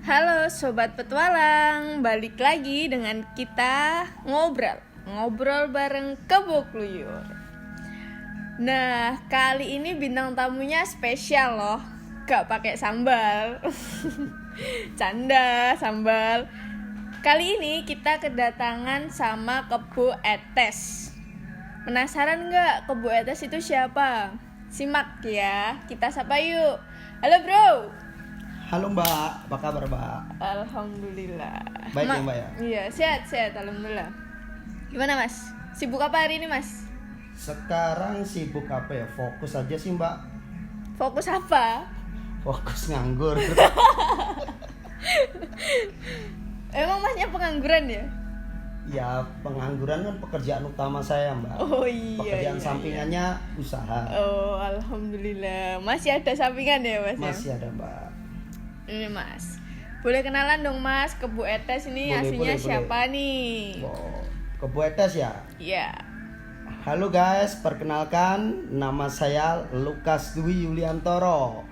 Halo Sobat Petualang, balik lagi dengan kita ngobrol bareng Kebo Kluyur. Nah, kali ini bintang tamunya spesial loh, gak pakai sambal. Canda, sambal. Kali ini kita kedatangan sama Kebo Etes. Penasaran gak Kebo Etes itu siapa? Simak ya, kita sapa yuk. Halo bro. Halo Mbak, apa kabar Mbak? Alhamdulillah. Baik ya Mbak ya? Iya, sehat alhamdulillah. Gimana Mas? Sibuk apa hari ini Mas? Sekarang sibuk apa ya? Fokus aja sih Mbak. Fokus apa? Fokus nganggur. Emang Masnya pengangguran ya? Ya pengangguran kan pekerjaan utama saya Mbak. Oh iya. Pekerjaan iya, sampingannya usaha. Oh alhamdulillah. Masih ada sampingan ya Mas? Masih ada Mbak. Ini Mas. Boleh kenalan dong Mas, Kebo Etes ini aslinya siapa nih? Kebo Etes ya? Iya. Halo guys, perkenalkan nama saya Lukas Dwi Yuliantoro.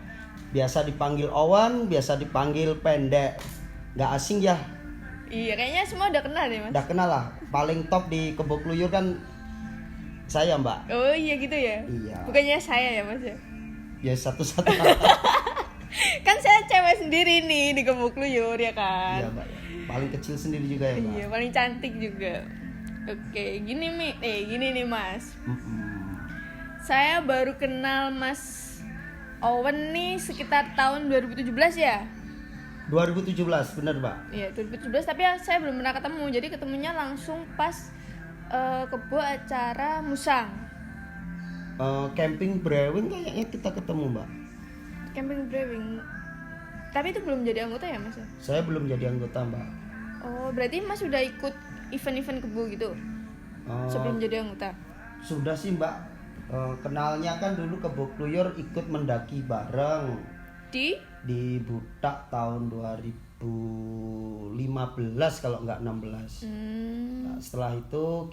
Biasa dipanggil Owen, biasa dipanggil pendek. Gak asing ya? Iya, kayaknya semua udah kenal deh Mas. Udah kenal lah. Paling top di Kebo Kluyur kan saya Mbak. Oh iya gitu ya? Iya. Bukannya saya ya Mas ya? Ya satu-satu. Kan saya cewek sendiri nih di Kebo Kluyur ya kan? Iya Mbak. Paling kecil sendiri juga ya Mbak. Iya, paling cantik juga. Oke, gini nih Mas. Saya baru kenal Mas Owen nih sekitar tahun 2017 ya? 2017 bener Mbak. Iya, 2017 tapi saya belum pernah ketemu. Jadi ketemunya langsung pas kebo acara Musang. Camping Brewing kayaknya kita ketemu Mbak. Camping Brewing. Tapi itu belum jadi anggota ya Mas? Saya belum jadi anggota Mbak. Oh, berarti Mas sudah ikut event-event kebo gitu? Sebelum jadi anggota? Sudah sih Mbak. Kenalnya kan dulu Kebo Kluyur ikut mendaki bareng di Butak tahun 2015 kalau nggak 16. Nah, setelah itu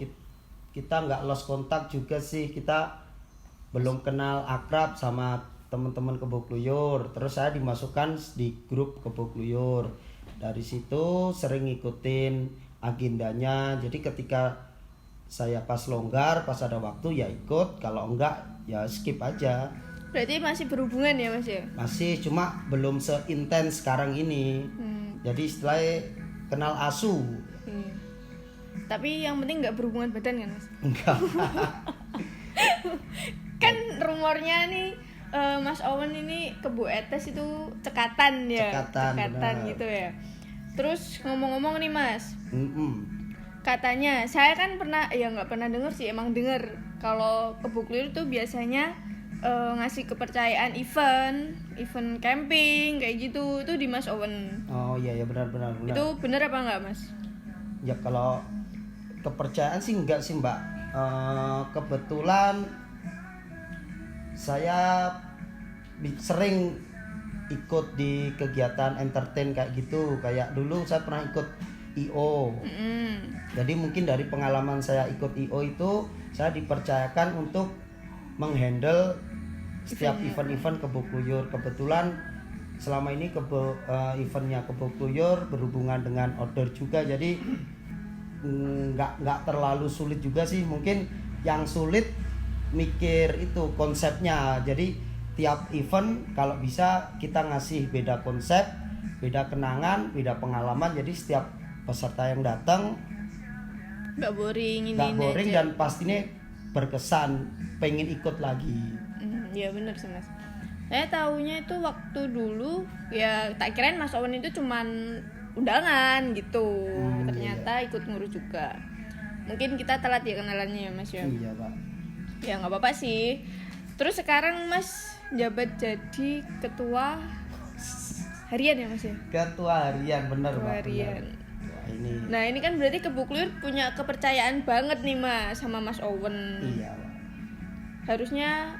kita nggak lost kontak juga sih, kita belum kenal akrab sama teman-teman Kebo Kluyur. Terus saya dimasukkan di grup Kebo Kluyur. Dari situ sering ngikutin agendanya. Jadi ketika saya pas longgar, pas ada waktu ya ikut, kalau enggak ya skip aja. Berarti masih berhubungan ya Mas ya? Masih, cuma belum seintens sekarang ini. Jadi istilahnya kenal asu. Tapi yang penting nggak berhubungan badan kan Mas? Enggak. Kan rumornya nih Mas Owen ini Kebo Etes itu cekatan ya? Cekatan gitu ya. Terus ngomong-ngomong nih Mas, katanya saya kan nggak pernah denger sih, emang denger kalau Kebo Kluyur tuh biasanya ngasih kepercayaan event camping kayak gitu itu di Mas Owen. Oh iya benar. Itu bener apa enggak Mas? Ya kalau kepercayaan sih enggak sih Mbak. Kebetulan saya sering ikut di kegiatan entertain kayak gitu. Kayak dulu saya pernah ikut IO. Jadi mungkin dari pengalaman saya ikut IO itu saya dipercayakan untuk menghandle setiap event-event Kebo Kluyur. Kebetulan selama ini eventnya Kebo Kluyur berhubungan dengan order juga, jadi nggak terlalu sulit juga sih. Mungkin yang sulit mikir itu konsepnya. Jadi tiap event kalau bisa kita ngasih beda konsep, beda kenangan, beda pengalaman. Jadi setiap peserta yang datang nggak boring dan pastinya berkesan, pengen ikut lagi. Iya bener sih Mas. Saya taunya itu waktu dulu ya tak kirain Mas Owen itu cuman undangan gitu. Ternyata ikut ngurus juga. Mungkin kita telat ya kenalannya ya Mas ya. Iya Pak. Ya nggak apa-apa sih. Terus sekarang Mas jabat jadi ketua harian ya Mas ya? Ketua harian bener Pak. Harian. Ini. Nah ini kan berarti Kebo Kluyur punya kepercayaan banget nih Mas sama Mas Owen. Iya Pak. Harusnya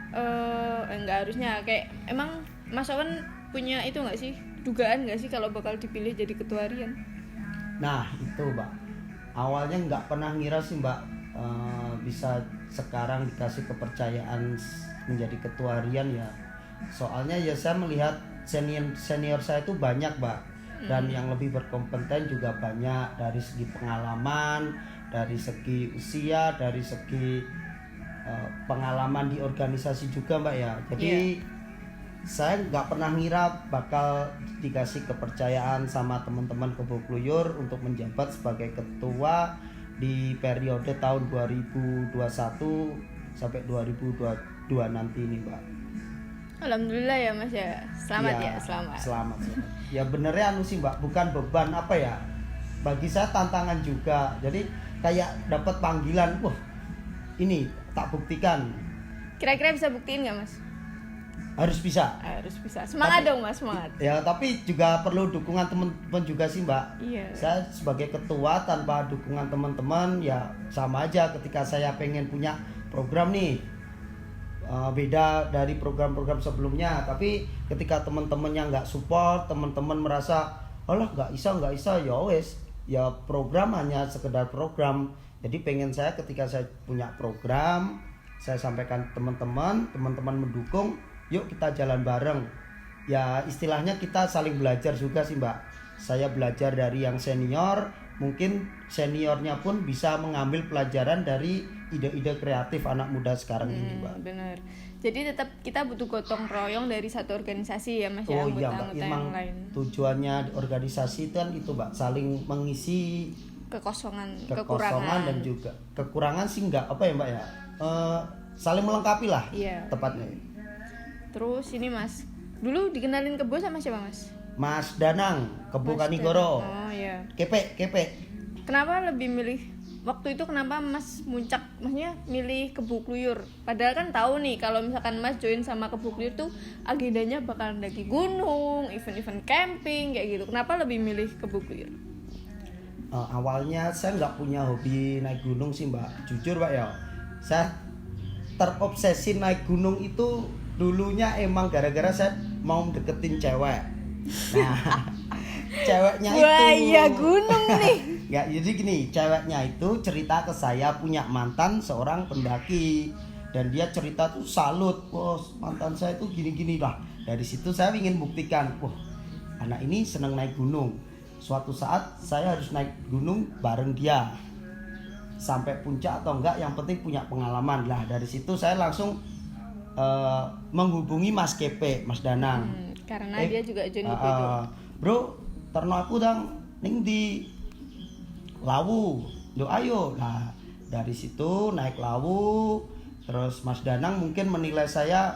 enggak harusnya, kayak emang Mas Owen punya itu nggak sih, dugaan nggak sih kalau bakal dipilih jadi ketua harian? Nah itu Mbak, awalnya nggak pernah ngira sih Mbak bisa sekarang dikasih kepercayaan menjadi ketua harian ya. Soalnya ya saya melihat senior saya itu banyak Mbak. dan yang lebih berkompeten juga banyak dari segi pengalaman, dari segi usia, dari segi pengalaman di organisasi juga Mbak ya. Jadi saya nggak pernah ngira bakal dikasih kepercayaan sama teman-teman Kebo Kluyur untuk menjabat sebagai ketua di periode tahun 2021 sampai 2022 nanti ini Mbak. Alhamdulillah ya Mas ya. Selamat ya, selamat. Selamat. Ya benernya sih Mbak, bukan beban apa ya. Bagi saya tantangan juga. Jadi kayak dapat panggilan, wah ini tak buktikan. Kira-kira bisa buktiin nggak Mas? Harus bisa. Harus bisa. Semangat dong Mas, semangat. Ya tapi juga perlu dukungan teman-teman juga sih Mbak. Iya. Saya sebagai ketua tanpa dukungan teman-teman ya sama aja ketika saya pengen punya program nih. Beda dari program-program sebelumnya, tapi ketika teman-temannya nggak support, teman-teman merasa alah nggak bisa ya wes, ya program hanya sekedar program. Jadi pengen saya ketika saya punya program, saya sampaikan teman-teman mendukung, yuk kita jalan bareng. Ya istilahnya kita saling belajar juga sih Mbak. Saya belajar dari yang senior, mungkin seniornya pun bisa mengambil pelajaran dari ide-ide kreatif anak muda sekarang ini Mbak. Benar. Jadi tetap kita butuh gotong royong dari satu organisasi ya Mas ya, anggota-anggota yang lain. Tujuannya organisasi itu kan itu Mbak, saling mengisi kekosongan dan juga kekurangan sih enggak apa ya Mbak ya, saling melengkapi lah tepatnya. Terus ini Mas, dulu dikenalin Kebo sama siapa Mas? Mas Danang, Kebo Kanigoro. Oh iya. Kepe. Kenapa lebih milih waktu itu, kenapa Mas Muncak maksudnya milih Kebo Kluyur? Padahal kan tahu nih kalau misalkan Mas join sama Kebo Kluyur tuh agendanya bakal mendaki gunung, event-event camping kayak gitu. Kenapa lebih milih Kebo Kluyur? Awalnya saya nggak punya hobi naik gunung sih Mbak, jujur Mbak ya. Saya terobsesi naik gunung itu dulunya emang gara-gara saya mau deketin cewek. Nah, ceweknya itu. Wah iya gunung nih. Ya jadi gini, ceweknya itu cerita ke saya punya mantan seorang pendaki dan dia cerita tuh salut, bos mantan saya tuh gini-gini lah. Dari situ saya ingin buktikan, wah anak ini senang naik gunung. Suatu saat saya harus naik gunung bareng dia sampai puncak atau enggak, yang penting punya pengalaman lah. Dari situ saya langsung menghubungi Mas Kepe, Mas Danang. Karena dia juga join itu. Bro, terno aku dang ning di Lawu, do ayo. Nah dari situ naik Lawu, terus Mas Danang mungkin menilai saya,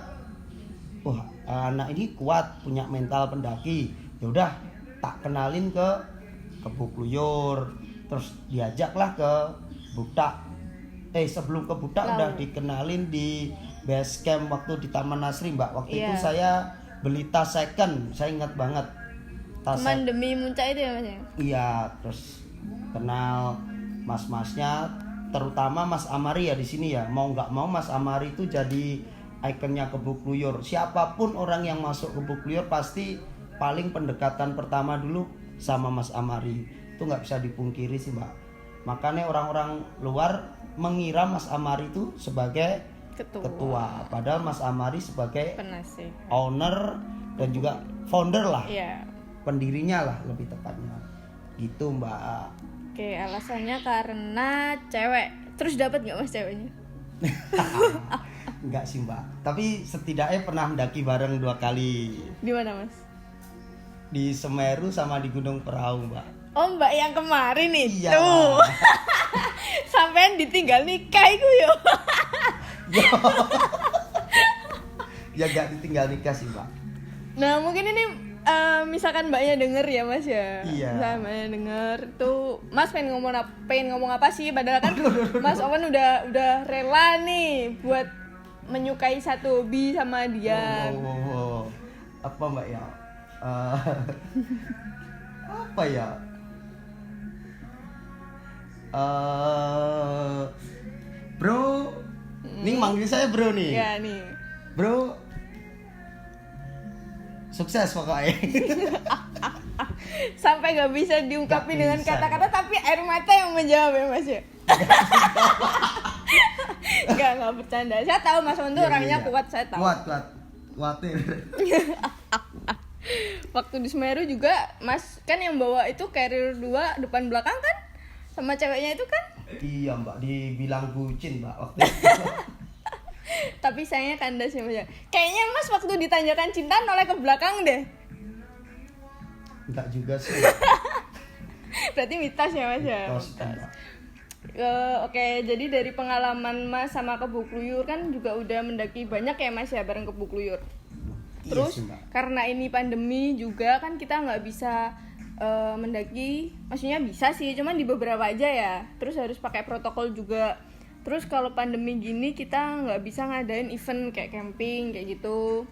wah anak ini kuat, punya mental pendaki. Ya udah, tak kenalin ke Kebo Kluyur, terus diajaklah ke Butak. Sebelum ke Butak udah dikenalin di base camp waktu di Taman Nasri Mbak. Waktu itu saya beli tas second, saya ingat banget. Cuman demi Muncak itu ya Mas ya? Iya, terus kenal mas-masnya, terutama Mas Amari ya di sini ya. Mau nggak mau Mas Amari itu jadi ikonnya Kebo Kluyur. Siapapun orang yang masuk Kebo Kluyur pasti paling pendekatan pertama dulu sama Mas Amari. Itu nggak bisa dipungkiri sih Mbak. Makanya orang-orang luar mengira Mas Amari itu sebagai ketua. Padahal Mas Amari sebagai owner dan juga founder lah. Pendirinya lah lebih tepatnya. Gitu Mbak. Oke, alasannya karena cewek. Terus dapat nggak Mas ceweknya? Enggak sih Mbak. Tapi setidaknya pernah mendaki bareng 2 kali. Di mana Mas? Di Semeru sama di Gunung Perahu Mbak. Oh Mbak yang kemarin itu. Iya. Sampean ditinggal nikah iku yo. Ya gak ditinggal nikah sih Mbak. Nah mungkin ini misalkan Mbaknya denger ya Mas ya. Iya. Misalkan Mbaknya denger tuh Mas pengen ngomong apa sih? Padahal kan Mas Owen udah rela nih buat menyukai satu hobi sama dia. Apa Mbak ya? Apa ya? Bro, nih manggil saya bro nih. Ya nih. Bro, sukses pokoknya. Sampai nggak bisa diungkapin dengan kata-kata, tapi air mata yang menjawab ya Mas ya. Nggak bercanda. Saya tahu Mas Owen tuh orangnya kuat, saya tahu. Kuatir. Waktu di Semeru juga Mas kan yang bawa itu carrier 2 depan belakang kan? Sama ceweknya itu kan? Iya Mbak, dibilang bucin Mbak waktu itu. Tapi sayangnya kandas ya Mas ya. Kayaknya Mas waktu ditanyakan cinta noleh ke belakang deh. Enggak juga sih. Berarti mitos ya Mas ya? Mitos, Mbak. Oke, jadi dari pengalaman Mas sama Kebo Kluyur kan juga udah mendaki banyak ya Mas ya bareng Kebo Kluyur. Terus Iya sih, Mbak. karena ini pandemi juga kan kita nggak bisa mendaki, maksudnya bisa sih, cuman di beberapa aja ya. Terus harus pakai protokol juga. Terus kalau pandemi gini kita nggak bisa ngadain event kayak camping kayak gitu.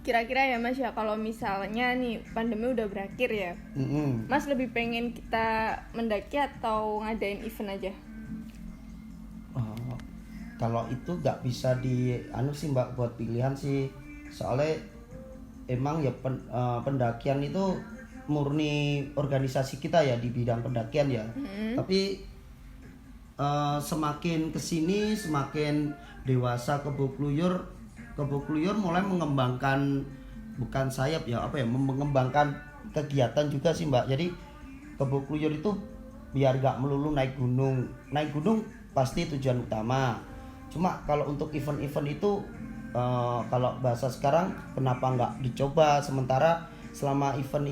Kira-kira ya Mas ya kalau misalnya nih pandemi udah berakhir ya, Mas lebih pengen kita mendaki atau ngadain event aja? Kalau itu nggak bisa sih Mbak buat pilihan sih. Soalnya emang ya pendakian itu murni organisasi kita ya di bidang pendakian ya. Tapi semakin kesini semakin dewasa Kebo Kluyur mulai mengembangkan, bukan sayap ya mengembangkan kegiatan juga sih Mbak. Jadi Kebo Kluyur itu biar gak melulu naik gunung pasti tujuan utama. Cuma kalau untuk event-event itu kalau bahasa sekarang kenapa nggak dicoba, sementara selama event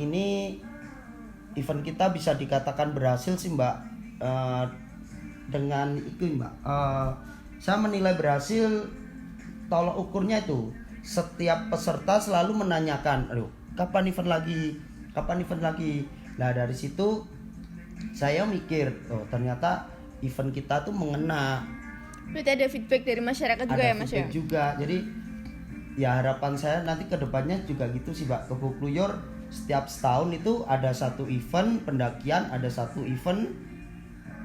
kita bisa dikatakan berhasil sih Mbak. Dengan itu Mbak, saya menilai berhasil tolok ukurnya itu setiap peserta selalu menanyakan, aduh kapan event lagi. Nah dari situ saya mikir, oh ternyata event kita tuh mengena. Berarti ada feedback dari masyarakat juga ya Mas ya? Ada juga, jadi ya harapan saya nanti kedepannya juga gitu sih Mbak. Kebo Kluyur setiap setahun itu ada satu event pendakian, ada satu event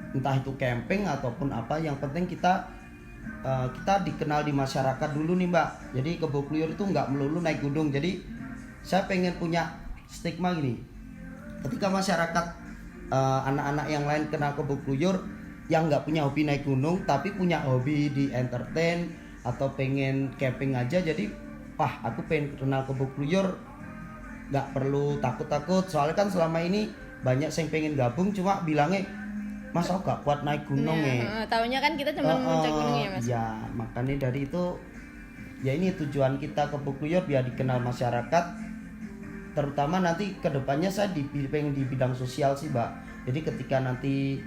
entah itu camping ataupun apa, yang penting kita dikenal di masyarakat dulu nih Mbak. Jadi Kebo Kluyur itu nggak melulu naik gunung. Jadi saya pengen punya stigma gini, ketika masyarakat anak-anak yang lain kenal Kebo Kluyur yang nggak punya hobi naik gunung tapi punya hobi di entertain atau pengen camping aja, jadi aku pengen kenal Kebo Kluyur, nggak perlu takut-takut. Soalnya kan selama ini banyak yang pengen gabung cuma bilangnya, Mas aku gak kuat naik gunung ya. Taunya kan kita cuma memuncak gunung ya Mas. Ya makanya dari itu ya ini tujuan kita Kebo Kluyur biar dikenal masyarakat. Terutama nanti kedepannya saya pengen di bidang sosial sih Mbak. Jadi ketika nanti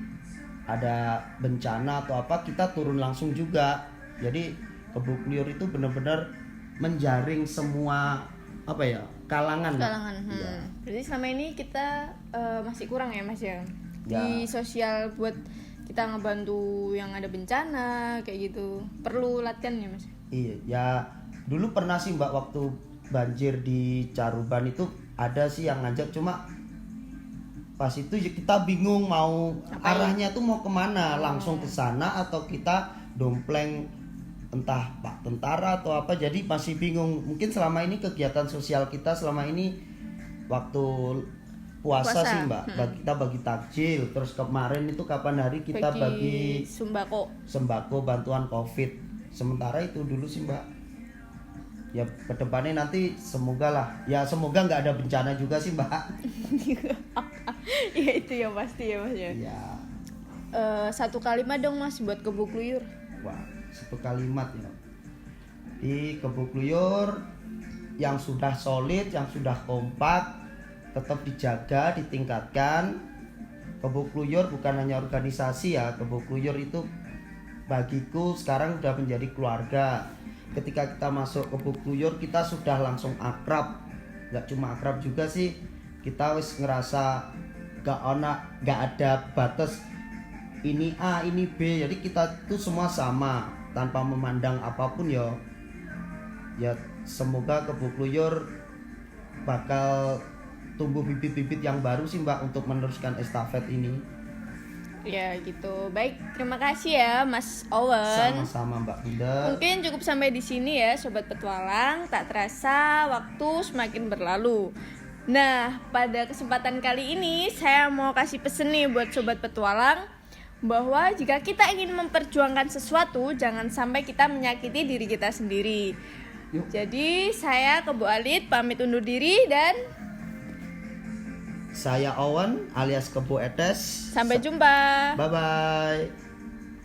ada bencana atau apa kita turun langsung juga. Jadi Kebo Kluyur itu benar-benar menjaring semua kalangan. Ya. Berarti selama ini kita masih kurang ya Mas ya? Di sosial buat kita ngebantu yang ada bencana kayak gitu, perlu latihan ya Mas? Iya ya, dulu pernah sih Mbak waktu banjir di Caruban itu ada sih yang ngajak, cuma pas itu kita bingung mau arahnya tuh mau kemana, langsung ke sana atau kita dompleng entah Pak Tentara atau apa, jadi masih bingung. Mungkin selama ini kegiatan sosial kita selama ini waktu puasa sih Mbak, kita bagi takjil. Terus kemarin itu kapan hari kita bagi sembako bantuan COVID. Sementara itu dulu sih Mbak. Ya kedepannya nanti semoga nggak ada bencana juga sih Mbak. Ya itu ya pasti ya Mas ya. Ya. Satu kalimat dong Mas buat Kebo Kluyur. Wah, satu kalimat ya. Di Kebo Kluyur yang sudah solid, yang sudah kompak, tetap dijaga, ditingkatkan. Kebo Kluyur bukan hanya organisasi ya, Kebo Kluyur itu bagiku sekarang sudah menjadi keluarga. Ketika kita masuk Kebo Kluyur kita sudah langsung akrab. Gak cuma akrab juga sih, kita wis ngerasa gak ada batas ini A ini B, jadi kita tuh semua sama tanpa memandang apapun ya. Ya semoga Kebo Kluyur bakal tumbuh bibit-bibit yang baru sih Mbak untuk meneruskan estafet ini. Ya gitu. Baik, terima kasih ya Mas Owen. Sama-sama Mbak Bunda. Mungkin cukup sampai di sini ya Sobat Petualang. Tak terasa waktu semakin berlalu. Nah, pada kesempatan kali ini saya mau kasih pesen nih buat Sobat Petualang, bahwa jika kita ingin memperjuangkan sesuatu, jangan sampai kita menyakiti diri kita sendiri. Yuk. Jadi saya Kebo Alit pamit undur diri dan Saya Owen alias Kebo Etes. Sampai jumpa. Bye bye.